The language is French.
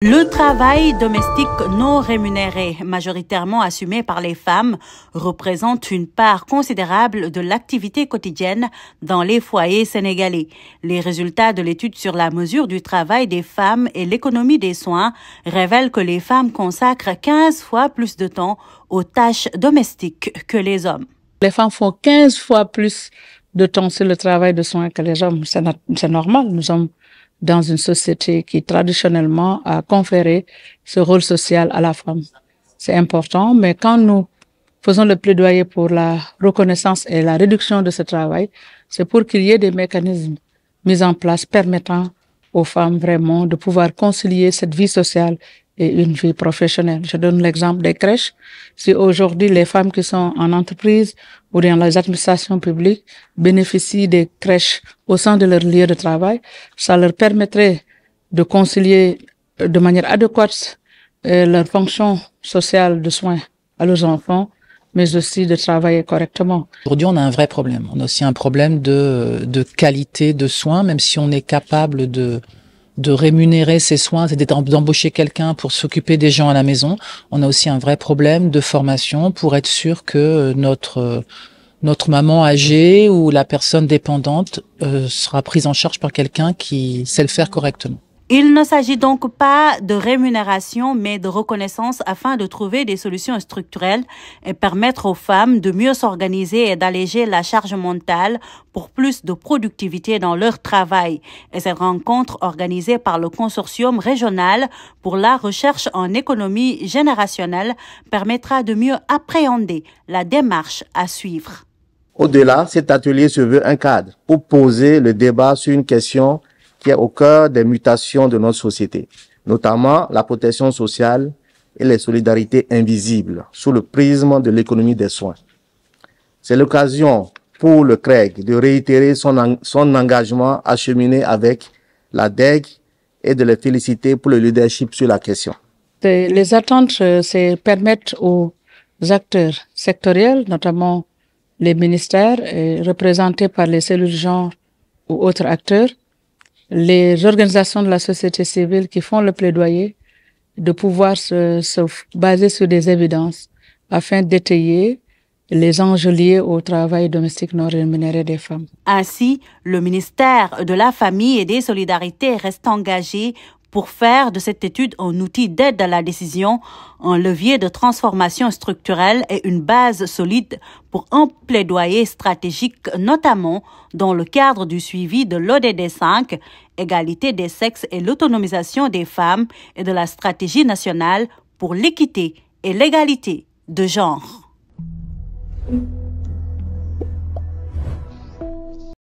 Le travail domestique non rémunéré, majoritairement assumé par les femmes, représente une part considérable de l'activité quotidienne dans les foyers sénégalais. Les résultats de l'étude sur la mesure du travail des femmes et l'économie des soins révèlent que les femmes consacrent 15 fois plus de temps aux tâches domestiques que les hommes. Les femmes font 15 fois plus de temps sur le travail de soins que les hommes. C'est normal, nous sommes dans une société qui traditionnellement a conféré ce rôle social à la femme. C'est important, mais quand nous faisons le plaidoyer pour la reconnaissance et la réduction de ce travail, c'est pour qu'il y ait des mécanismes mis en place permettant aux femmes vraiment de pouvoir concilier cette vie sociale et une vie professionnelle. Je donne l'exemple des crèches. Si aujourd'hui les femmes qui sont en entreprise ou dans les administrations publiques bénéficient des crèches au sein de leur lieu de travail, ça leur permettrait de concilier de manière adéquate leur fonction sociale de soins à leurs enfants, mais aussi de travailler correctement. Aujourd'hui, on a un vrai problème. On a aussi un problème de qualité de soins, même si on est capable de rémunérer ces soins et d'embaucher quelqu'un pour s'occuper des gens à la maison. On a aussi un vrai problème de formation pour être sûr que notre maman âgée ou la personne dépendante sera prise en charge par quelqu'un qui sait le faire correctement. Il ne s'agit donc pas de rémunération, mais de reconnaissance afin de trouver des solutions structurelles et permettre aux femmes de mieux s'organiser et d'alléger la charge mentale pour plus de productivité dans leur travail. Et cette rencontre organisée par le consortium régional pour la recherche en économie générationnelle permettra de mieux appréhender la démarche à suivre. Au-delà, cet atelier se veut un cadre pour poser le débat sur une question qui est au cœur des mutations de notre société, notamment la protection sociale et les solidarités invisibles sous le prisme de l'économie des soins. C'est l'occasion pour le CREG de réitérer son engagement à cheminer avec la DEG et de les féliciter pour le leadership sur la question. Les attentes, c'est permettre aux acteurs sectoriels, notamment les ministères représentés par les cellules genre ou autres acteurs, les organisations de la société civile qui font le plaidoyer, de pouvoir se baser sur des évidences afin d'étayer les enjeux liés au travail domestique non rémunéré des femmes. Ainsi, le ministère de la Famille et des Solidarités reste engagé pour faire de cette étude un outil d'aide à la décision, un levier de transformation structurelle et une base solide pour un plaidoyer stratégique, notamment dans le cadre du suivi de l'ODD 5, égalité des sexes et l'autonomisation des femmes, et de la stratégie nationale pour l'équité et l'égalité de genre.